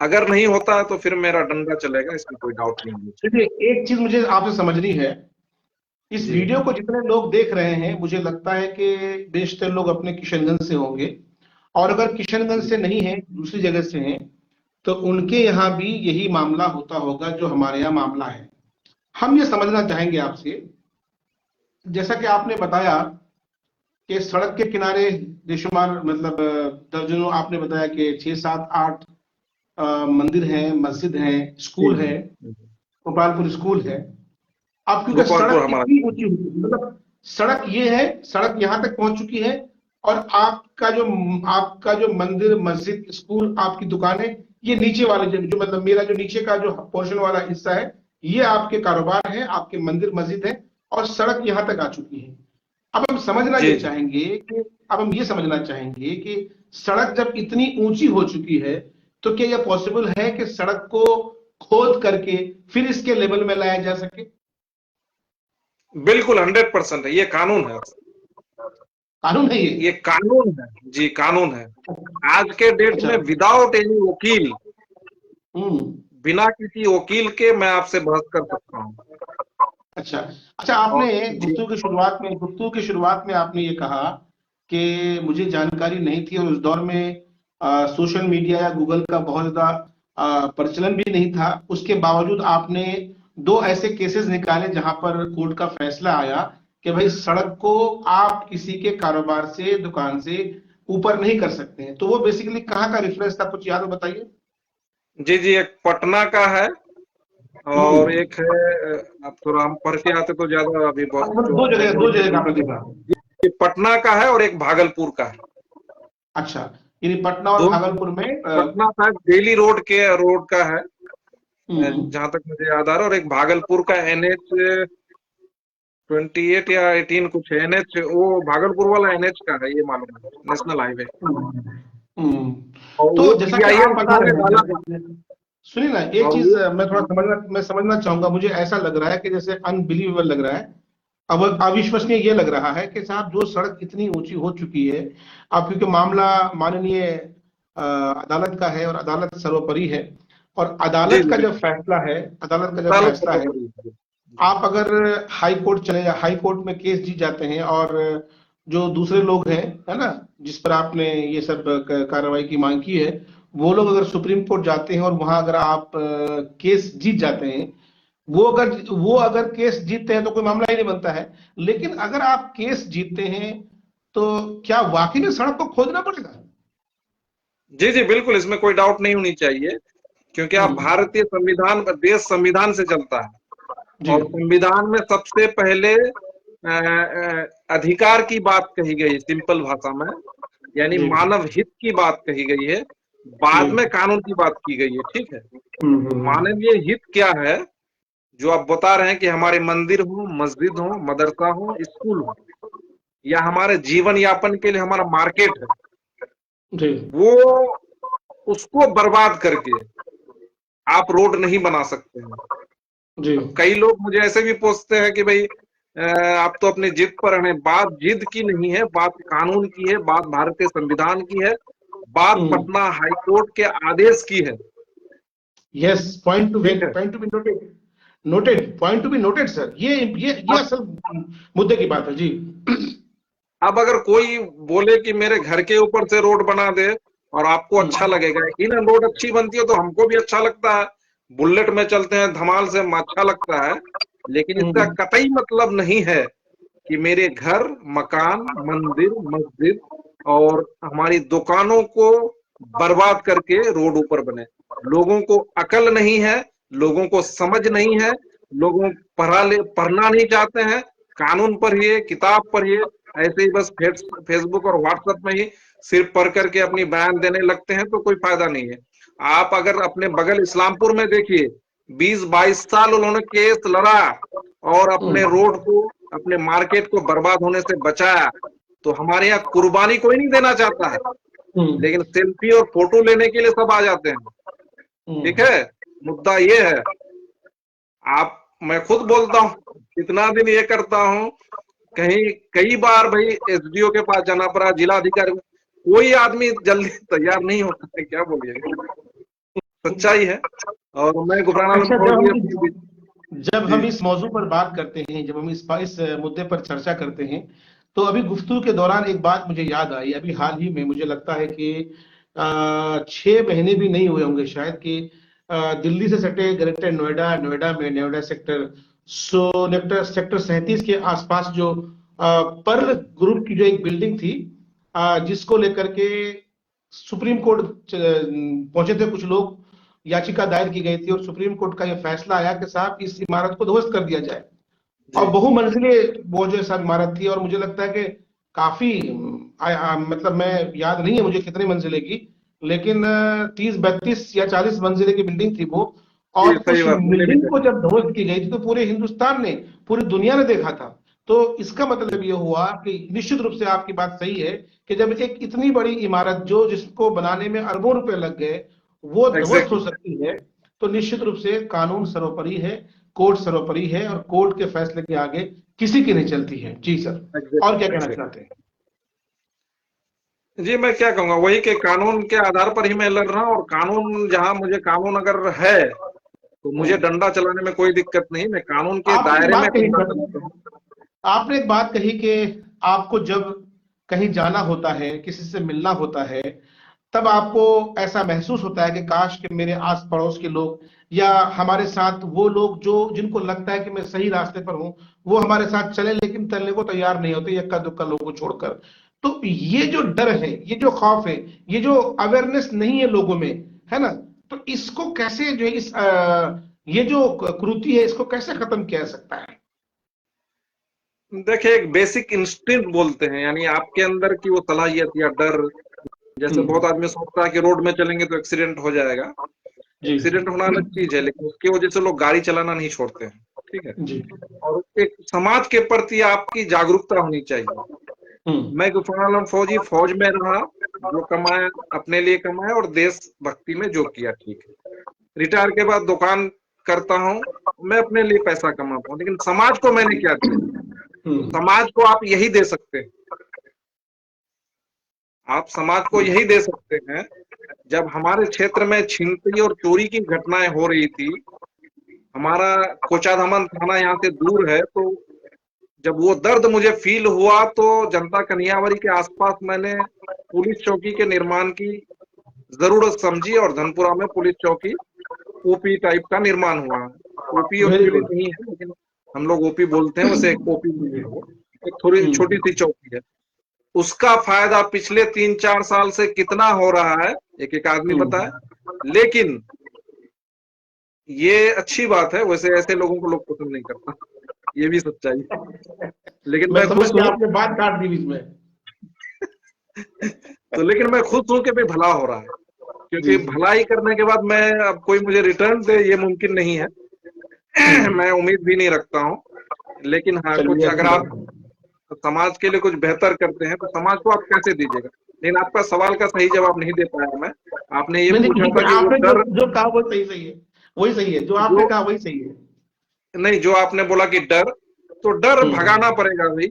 अगर नहीं होता है तो फिर मेरा डंडा चलेगा, इसमें कोई डाउट नहीं है। देखिए, एक चीज मुझे आपसे समझनी है। इस जी वीडियो को जितने लोग देख रहे हैं, मुझे लगता है कि बेशतर लोग अपने किशनगंज से होंगे, और अगर किशनगंज से नहीं है, दूसरी जगह से हैं, तो उनके यहाँ भी यही मामला होता होगा जो हमारे यहाँ मामला है। हम ये समझना चाहेंगे आपसे, जैसा कि आपने बताया कि सड़क के किनारे बेशुमार मतलब दर्जनों, आपने बताया कि 6, 7, 8 मंदिर हैं, मस्जिद हैं, स्कूल है, गोपालपुर स्कूल है। अब क्योंकि गोपालपुर सड़क हमारा। इतनी ऊंची हुई, मतलब सड़क ये है, सड़क यहाँ तक पहुंच चुकी है, और आपका जो मंदिर, मस्जिद, स्कूल, आपकी दुकानें, ये नीचे वाले जो मतलब मेरा जो नीचे का जो पोर्शन वाला हिस्सा है, ये आपके कारोबार है, आपके मंदिर मस्जिद है, और सड़क यहाँ तक आ चुकी है। अब हम समझना जी ये जी, चाहेंगे कि अब हम ये समझना चाहेंगे कि सड़क जब इतनी ऊंची हो चुकी है, तो क्या यह पॉसिबल है कि सड़क को खोद करके फिर इसके लेवल में लाया जा सके? बिल्कुल 100% है, ये कानून है। कानून है ये कानून है जी, कानून है। आज के डेट अच्छा। में विदाउट एनी वकील, हम्म। बिना किसी वकील के मैं आपसे बहस कर सकता हूँ। अच्छा अच्छा, और आपने जी गुफ्तगू की शुरुआत में आपने ये कहा कि मुझे जानकारी नहीं थी, और उस दौर में सोशल मीडिया या गूगल का बहुत ज्यादा प्रचलन भी नहीं था, उसके बावजूद आपने दो ऐसे केसेस निकाले जहां पर कोर्ट का फैसला आया कि भाई सड़क को आप किसी के कारोबार से, दुकान से ऊपर नहीं कर सकते हैं। तो वो बेसिकली कहाँ का रेफरेंस था, कुछ याद हो बताइए। जी जी, एक पटना का है और हम्म। एक है, अब थोड़ा हम पढ़ के आते तो ज्यादा अभी बहुत मतलब जो दो जगह, दो जगह का आपने नॉलेज। देखा। पटना का है और एक भागलपुर का है। अच्छा, यानी पटना और दो, भागलपुर में पटना शायद बेली रोड का है, हम्म। जहां तक मुझे याद आ रहा है, और एक भागलपुर का NH 28 या 18 कुछ है। NH वो भागलपुर वाला NH का है, ये मालूम है, नेशनल हाईवे। हम्म। और तो वो जैसा कि आप PIL बता जिन्होंने रहे हैं, डाला था, सुनिए ना, एक और चीज वो मैं समझना चाहूंगा। मुझे ऐसा लग रहा है कि जैसे अनबिलीवेबल लग रहा है, अब अविश्वसनीय ये लग रहा है कि साहब जो सड़क इतनी ऊंची हो चुकी है, अब क्योंकि मामला माननीय अदालत का है और अदालत सर्वोपरि है, और जी अदालत जी का जी, जब फैसला है, अदालत का जब अदालत फैसला है, सर्वोपरि है। आप अगर हाई कोर्ट चले जा, हाई कोर्ट में केस जीत जाते हैं, और जो दूसरे लोग हैं, है ना, जिस पर आपने ये सब कार्रवाई की मांग की है, वो लोग अगर सुप्रीम कोर्ट जाते हैं और वहां अगर आप केस जीत जाते हैं, वो अगर केस जीतते हैं तो कोई मामला ही नहीं बनता है। लेकिन अगर आप केस जीतते हैं तो क्या वाकई में सड़क को खोदना पड़ेगा? जी जी बिल्कुल, इसमें कोई डाउट नहीं होनी चाहिए, क्योंकि आप हम्म। भारतीय संविधान, देश संविधान से चलता है। जी। और संविधान में सबसे पहले अधिकार की बात कही गई, सिंपल भाषा में, यानी जी। मानव हित की बात कही गई है। जी। बाद में कानून की बात की गई है, ठीक है। हम्म। मानवीय हित क्या है, जो आप बता रहे हैं कि हमारे मंदिर हो, मस्जिद हो, मदरसा हो, स्कूल हो, या हमारे जीवन यापन के लिए हमारा मार्केट है, जी। वो उसको बर्बाद करके आप रोड नहीं बना सकते हैं। जी। अब कई लोग मुझे ऐसे भी पूछते हैं कि भाई आप तो अपनी जिद पर हैं। बात जिद की नहीं है, बात कानून की है, बात भारतीय संविधान की है, बात हम्म। पटना हाई कोर्ट के आदेश की है। यस, पॉइंट टू बी, ठीक है। Point to be noted, noted, point to be noted sir. ये अब असल मुद्दे की बात है जी। अब अगर कोई बोले कि मेरे घर के ऊपर से रोड बना दे और आपको अच्छा लगेगा, इन रोड अच्छी बनती है तो हमको भी अच्छा लगता है, बुलेट में चलते हैं धमाल से, अच्छा लगता है। लेकिन इसका हम्म। कतई मतलब नहीं है कि मेरे घर, मकान, मंदिर, मस्जिद और हमारी दुकानों को बर्बाद करके रोड ऊपर बने। लोगों को अकल नहीं है, लोगों को समझ नहीं है, लोगों पढ़ना नहीं चाहते हैं। कानून पढ़िए, किताब पढ़िए, ऐसे ही बस फेसबुक और व्हाट्सएप में ही सिर्फ पढ़ करके अपनी बयान देने लगते हैं तो कोई फायदा नहीं है। आप अगर अपने बगल इस्लामपुर में देखिए, 20-22 साल उन्होंने केस लड़ा और अपने रोड को, अपने मार्केट को बर्बाद होने से बचाया। तो हमारे यहाँ कुर्बानी कोई नहीं देना चाहता है, लेकिन सेल्फी और फोटो लेने के लिए सब आ जाते हैं। ठीक है, मुद्दा ये है। आप, मैं खुद बोलता हूँ, इतना दिन ये करता हूँ, कहीं कई बार भाई SDO के पास जाना पड़ा, जिलाधिकारी, कोई आदमी जल्दी तैयार नहीं होता है, क्या बोलिएगा, सच्चाई है। और मैं गुफराना आलम अच्छा, फौजी अपनी। जब जी हम इस मौजू पर बात करते हैं, जब हम इस मुद्दे पर चर्चा करते हैं, तो अभी गुफ्तगू के दौरान एक बात मुझे याद आई। अभी हाल ही में मुझे लगता है कि 6 महीने भी नहीं हुए होंगे शायद, कि दिल्ली से सटे ग्रेटर नोएडा, नोएडा में नोएडा सेक्टर 37 के आसपास जो पर्ल ग्रुप की जो एक बिल्डिंग थी, जिसको लेकर के सुप्रीम कोर्ट पहुंचे थे कुछ लोग, याचिका दायर की गई थी, और सुप्रीम कोर्ट का यह फैसला आया कि साहब इस इमारत को ध्वस्त कर दिया जाए। जी और बहुमंजिले वो जो सब इमारत थी, और मुझे लगता है कि काफी मतलब मैं याद नहीं है मुझे कितने मंजिले की, लेकिन 30, 32 या 40 मंजिले की बिल्डिंग थी वो। जी, और सही उस बात, मैंने भी बिल्डिंग को देखा। जब ध्वस्त की गई थी तो पूरे हिंदुस्तान ने, पूरी दुनिया ने देखा था। तो इसका मतलब ये हुआ कि निश्चित रूप से आपकी बात सही है कि जब एक इतनी बड़ी इमारत, जो जिसको बनाने में अरबों रुपए लग गए, वो ध्वस्त हो एग्जैक्टली, सकती है, तो निश्चित रूप से कानून सर्वोपरि है, कोर्ट सर्वोपरि है, और कोर्ट के फैसले के आगे किसी की नहीं चलती है। जी सर, और क्या एग्जैक्टली, कहना एग्जैक्टली। चाहते हैं? जी, मैं क्या कहूंगा, वही के कानून के आधार पर ही मैं लड़ रहा हूँ। और कानून, जहां मुझे कानून अगर है तो मुझे हम्म। डंडा चलाने में कोई दिक्कत नहीं, मैं कानून के आपने एक दायरे में बात कही डंडा सर, चलाता हूँ। आपने एक बात कही कि आपको जब कहीं जाना होता है, किसी से मिलना होता है, तब आपको ऐसा महसूस होता है कि काश कि मेरे आस पड़ोस के लोग या हमारे साथ वो लोग जो जिनको लगता है कि मैं सही रास्ते पर हूं, वो हमारे साथ चले, लेकिन चलने को तैयार नहीं होते, यक्का दुक्का लोगों को छोड़कर। तो ये जो डर है, ये जो खौफ है, ये जो अवेयरनेस नहीं है लोगों में, है ना, तो इसको कैसे जो है ये जो कुरीति है, इसको कैसे खत्म किया जा सकता है? देखिए, एक बेसिक इंस्टिंक्ट बोलते हैं, यानी आपके अंदर की वो सलाहियत या डर। जैसे बहुत हम्म। आदमी सोचता है कि रोड में चलेंगे तो एक्सीडेंट हो जाएगा। जी एक्सीडेंट होना अलग चीज है, लेकिन उसकी वजह से लोग गाड़ी चलाना नहीं छोड़ते हैं। ठीक है। जी। और एक समाज के प्रति आपकी जागरूकता होनी चाहिए। हम्म। मैं गुफर आलम फौजी फौज में रहा, जो कमाया अपने लिए कमाया और देश भक्ति में जो किया, ठीक है। रिटायर के बाद दुकान करता हूँ, मैं अपने लिए पैसा कमाता हूँ, लेकिन समाज को मैंने क्या दिया? तो हम्म। समाज को आप यही दे सकते हैं। आप समाज को यही दे सकते हैं। जब हमारे क्षेत्र में छीनती और चोरी की घटनाएं हो रही थी, हमारा कोचाधामन थाना यहाँ से दूर है, तो जब वो दर्द मुझे फील हुआ तो जनता कन्यावरी के आसपास मैंने पुलिस चौकी के निर्माण की जरूरत समझी और धनपुरा में पुलिस चौकी ओपी टाइप का निर्माण हुआ है। OP very actually good. नहीं है, लेकिन हम लोग ओपी बोलते हैं, वैसे एक ओपी नहीं है वो, एक थोड़ी छोटी सी चौकी है। उसका फायदा पिछले 3-4 साल से कितना हो रहा है, एक एक आदमी बताए। लेकिन ये अच्छी बात है, वैसे ऐसे लोगों को लोग पसंद नहीं करता, ये भी सच्चाई है। लेकिन मैं मैं समझ खुश गया, हूँ। आपने बात काट दी बीच में। तो लेकिन मैं खुश हूं कि भाई भला हो रहा है, जी क्योंकि जी। भलाई करने के बाद मैं अब कोई मुझे रिटर्न दे, ये मुमकिन नहीं है। मैं उम्मीद भी नहीं रखता हूँ। लेकिन हाँ, कुछ चलिए, अगर अच्छी आप बात है। समाज के लिए कुछ बेहतर करते हैं तो समाज को आप कैसे दीजिएगा? लेकिन आपका सवाल का सही जवाब नहीं दे पाया मैं। आपने ये नहीं नहीं, पूछा ठीक था है, कि वो आपने जो डर, जो कहा वो सही सही है, वही सही है, जो आपने जो कहा वही सही है। नहीं, जो आपने बोला कि डर, तो डर भगाना हम्म। पड़ेगा भाई।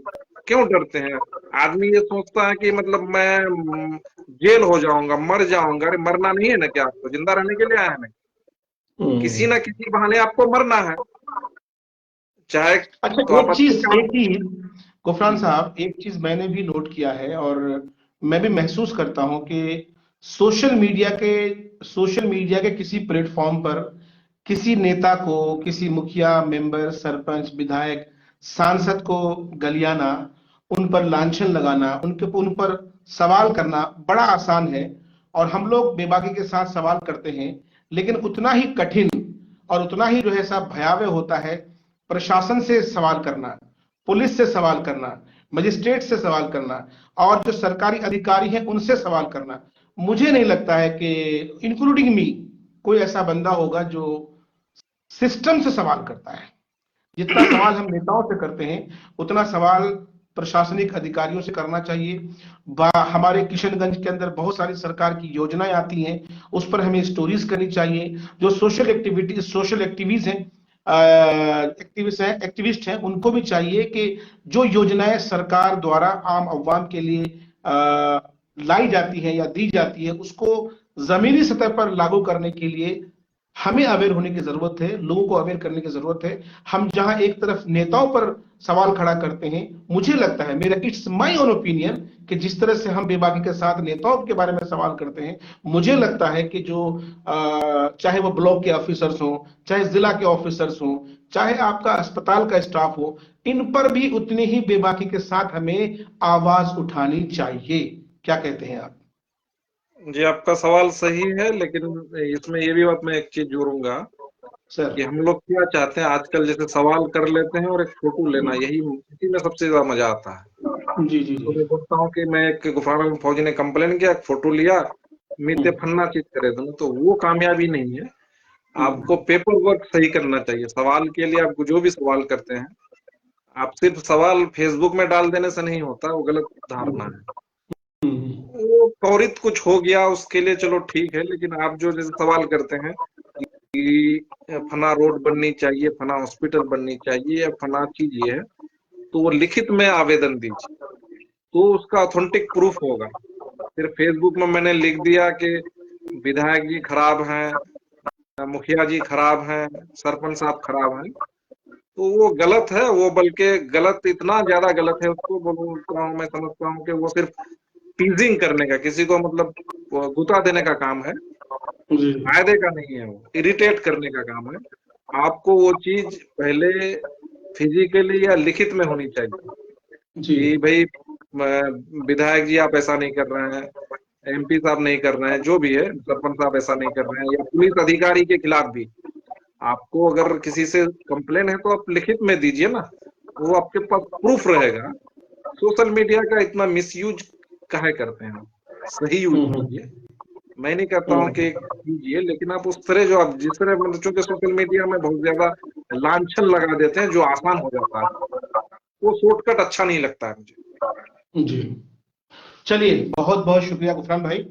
क्यों डरते हैं? आदमी ये सोचता है कि मतलब मैं जेल हो जाऊंगा, मर जाऊंगा। अरे मरना नहीं है ना, क्या आपको जिंदा रहने के लिए आया है ना? किसी ना किसी बहाने आपको मरना है, चाहे अच्छा, तो आपत्ति का। एक चीज गुफरान साहब, एक चीज मैंने भी नोट किया है, और मैं भी महसूस करता हूं कि सोशल मीडिया के किसी प्लेटफॉर्म पर किसी नेता को, किसी मुखिया, मेंबर, सरपंच, विधायक, सांसद को गलियाना, उन पर लांछन लगाना, उन पर सवाल करना बड़ा आसान है, और हम लोग बेबाकी के साथ सवाल करते हैं। लेकिन उतना ही कठिन और उतना ही जो है सब भयावह होता है प्रशासन से सवाल करना, पुलिस से सवाल करना, मजिस्ट्रेट से सवाल करना, और जो सरकारी अधिकारी हैं उनसे सवाल करना। मुझे नहीं लगता है कि इंक्लूडिंग मी कोई ऐसा बंदा होगा जो सिस्टम से सवाल करता है। जितना सवाल हम नेताओं से करते हैं, उतना सवाल प्रशासनिक अधिकारियों से करना चाहिए। हमारे किशनगंज के अंदर बहुत सारी सरकार की योजनाएं आती हैं, उस पर हमें स्टोरीज करनी चाहिए। जो सोशल एक्टिविस्ट हैं, एक्टिविस्ट हैं, उनको भी चाहिए कि जो योजनाएं सरकार द्वारा आम अवाम के लिए लाई जाती है या दी जाती है, उसको जमीनी सतह पर लागू करने के लिए हमें अवेयर होने की जरूरत है, लोगों को अवेयर करने की जरूरत है। हम जहां एक तरफ नेताओं पर सवाल खड़ा करते हैं, मुझे लगता है, मेरा इट्स माय ओन ओपिनियन, कि जिस तरह से हम बेबाकी के साथ नेताओं के बारे में सवाल करते हैं, मुझे लगता है कि जो चाहे वो ब्लॉक के ऑफिसर्स हो, चाहे जिला के ऑफिसर्स हो, चाहे आपका अस्पताल का स्टाफ हो, इन पर भी उतनी ही बेबाकी के साथ हमें आवाज उठानी चाहिए। क्या कहते हैं आप? जी, आपका सवाल सही है, लेकिन इसमें ये भी बात मैं एक चीज जोड़ूंगा सर। कि हम लोग क्या चाहते हैं आजकल, जैसे सवाल कर लेते हैं और एक फोटो लेना, यही इसी में सबसे ज्यादा मजा आता है। जी जी तो जी। मैं बोलता हूँ कि मैं एक गुफराना में फौजी ने कंप्लेन किया, फोटो लिया, मीते हम्म। फन्ना चीज करे तुम, तो वो कामयाबी नहीं है। आपको पेपर वर्क सही करना चाहिए। सवाल के लिए आपको जो भी सवाल करते हैं, आप सिर्फ सवाल फेसबुक में डाल देने से नहीं होता, वो गलत धारणा है। वो त्वरित कुछ हो गया उसके लिए चलो ठीक है, लेकिन आप जो जैसे सवाल करते हैं कि फना रोड बननी चाहिए, फना हॉस्पिटल बननी चाहिए, या फना चीज ये है, तो वो लिखित में आवेदन दीजिए, तो उसका ऑथेंटिक प्रूफ होगा। फिर फेसबुक में मैंने लिख दिया कि विधायक जी खराब हैं, मुखिया जी खराब हैं, सरपंच साहब खराब हैं, तो वो गलत है। वो बल्कि गलत, इतना ज्यादा गलत है, उसको बोलता हूँ, मैं समझता हूँ कि वो सिर्फ टीजिंग करने का, किसी को मतलब वो गुता देने का काम है, जी फायदे का नहीं है, वो इरिटेट करने का काम है। आपको वो चीज पहले फिजिकली या लिखित में होनी चाहिए जी कि भाई विधायक जी आप ऐसा नहीं कर रहे हैं, एमपी साहब नहीं कर रहे हैं, जो भी है, सरपंच साहब ऐसा नहीं कर रहे हैं, या पुलिस अधिकारी के खिलाफ भी आपको अगर किसी से कंप्लेन है तो आप लिखित में दीजिए ना, वो आपके पास प्रूफ रहेगा। सोशल मीडिया का इतना मिसयूज काहे करते हैं, सही यूज कीजिए। मैं नहीं कहता हूँ कि कीजिए, लेकिन आप उस तरह जो आप जिस तरह मतलब चूंकि सोशल मीडिया में बहुत ज्यादा लांछन लगा देते हैं जो आसान हो जाता है, वो शॉर्टकट अच्छा नहीं लगता है मुझे। जी। चलिए, बहुत बहुत शुक्रिया गुफरान भाई।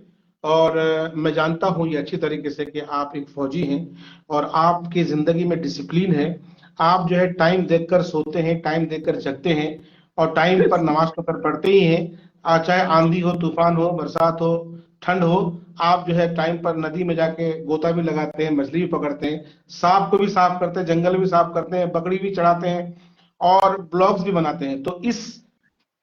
और मैं जानता हूं ये अच्छी तरीके से कि आप एक फौजी हैं और आपकी जिंदगी में डिसिप्लिन है। आप जो है टाइम देखकर सोते हैं, टाइम देखकर जगते हैं और टाइम पर नमाज पढ़ते ही हैं। चाहे आंधी हो, तूफान हो, बरसात हो, ठंड हो, आप जो है टाइम पर नदी में जाके गोता भी लगाते हैं, मछली भी पकड़ते हैं, सांप को भी साफ करते हैं, जंगल भी साफ करते हैं, बकरी भी चढ़ाते हैं और ब्लॉग्स भी बनाते हैं। तो इस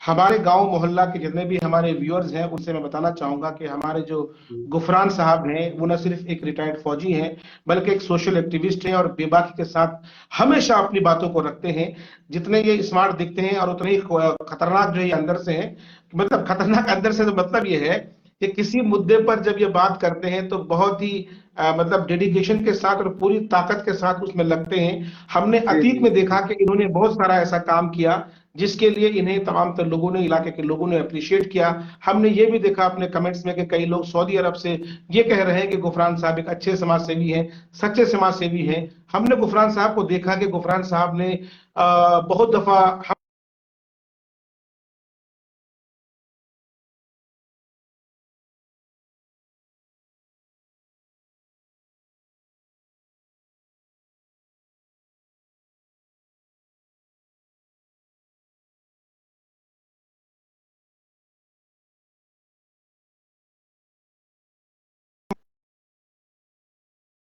हमारे गांव मोहल्ला के जितने भी हमारे व्यूअर्स हैं उनसे मैं बताना चाहूंगा कि हमारे जो गुफरान साहब हैं वो न सिर्फ एक रिटायर्ड फौजी हैं बल्कि एक सोशल एक्टिविस्ट हैं और बेबाकी के साथ हमेशा अपनी बातों को रखते हैं। जितने ये स्मार्ट दिखते हैं और उतने ही खतरनाक जो ये अंदर से हैं। मतलब खतरनाक अंदर से तो मतलब ये है कि किसी मुद्दे पर जब ये बात करते हैं तो बहुत ही मतलब डेडिकेशन के साथ और पूरी ताकत के साथ उसमें लगते हैं। हमने अतीत में देखा कि इन्होंने बहुत सारा ऐसा काम किया जिसके लिए इन्हें तमाम तर लोगों ने, इलाके के लोगों ने अप्रिशिएट किया। हमने ये भी देखा अपने कमेंट्स में कि कई लोग सऊदी अरब से ये कह रहे हैं कि गुफरान साहब एक अच्छे समाज सेवी हैं, सच्चे समाज सेवी हैं। हमने गुफरान साहब को देखा कि गुफरान साहब ने बहुत दफा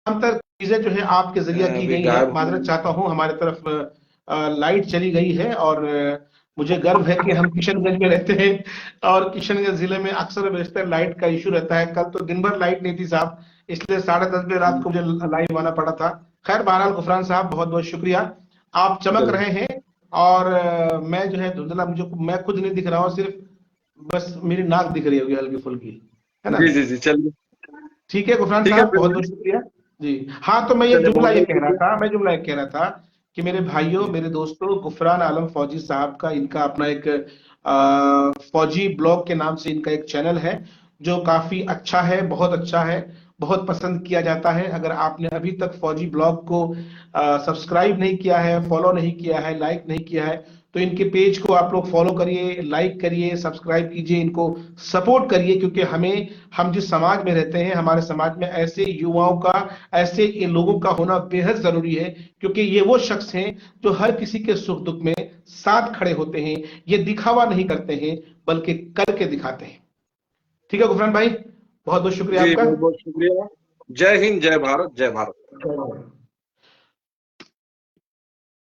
अंतर चीजें जो है आपके जरिए की अभी गई है। गायब हो माजरत चाहता हूं, हमारे तरफ लाइट चली गई है और मुझे गर्व है कि हम किशनगंज में रहते हैं और किशनगंज जिले में अक्सर बेशतर लाइट का इशू रहता है। कल तो दिन भर लाइट नहीं थी साहब, इसलिए 10:30 बजे रात को मुझे लाइव आना पड़ा था। खैर बहरहाल गुफरान साहब बहुत बहुत शुक्रिया, आप चमक रहे हैं। और मैं जो है धुंधला, मुझे मैं खुद नहीं दिख रहा हूँ, सिर्फ बस मेरी नाक दिख रही होगी हल्की फुल्की, है ना। जी जी जी, चलिए ठीक है गुफरान ठीक है साहब, बहुत बहुत शुक्रिया जी। हाँ, तो मैं चलिए, बहुत बहुत शुक्रिया। जुमला ये कह रहा था कि मेरे भाइयों, मेरे दोस्तों, गुफरान आलम फौजी साहब का, इनका अपना एक फौजी ब्लॉग के नाम से इनका एक चैनल है जो काफी अच्छा है, बहुत अच्छा है, बहुत पसंद किया जाता है। अगर आपने अभी तक फौजी ब्लॉग को सब्सक्राइब नहीं किया है, फॉलो नहीं किया है, लाइक नहीं किया है, तो इनके पेज को आप लोग फॉलो करिए, लाइक करिए, सब्सक्राइब कीजिए, इनको सपोर्ट करिए। क्योंकि हम जिस समाज में रहते हैं, हमारे समाज में ऐसे युवाओं का, ऐसे ये लोगों का होना बेहद जरूरी है। क्योंकि ये वो शख्स हैं जो हर किसी के सुख दुख में साथ खड़े होते हैं। ये दिखावा नहीं करते हैं बल्कि करके दिखाते हैं। ठीक है गुफरान भाई, बहुत बहुत शुक्रिया जी आपका। बहुत बहुत शुक्रिया। जय हिंद, जय भारत, जय भारत। जय भारत।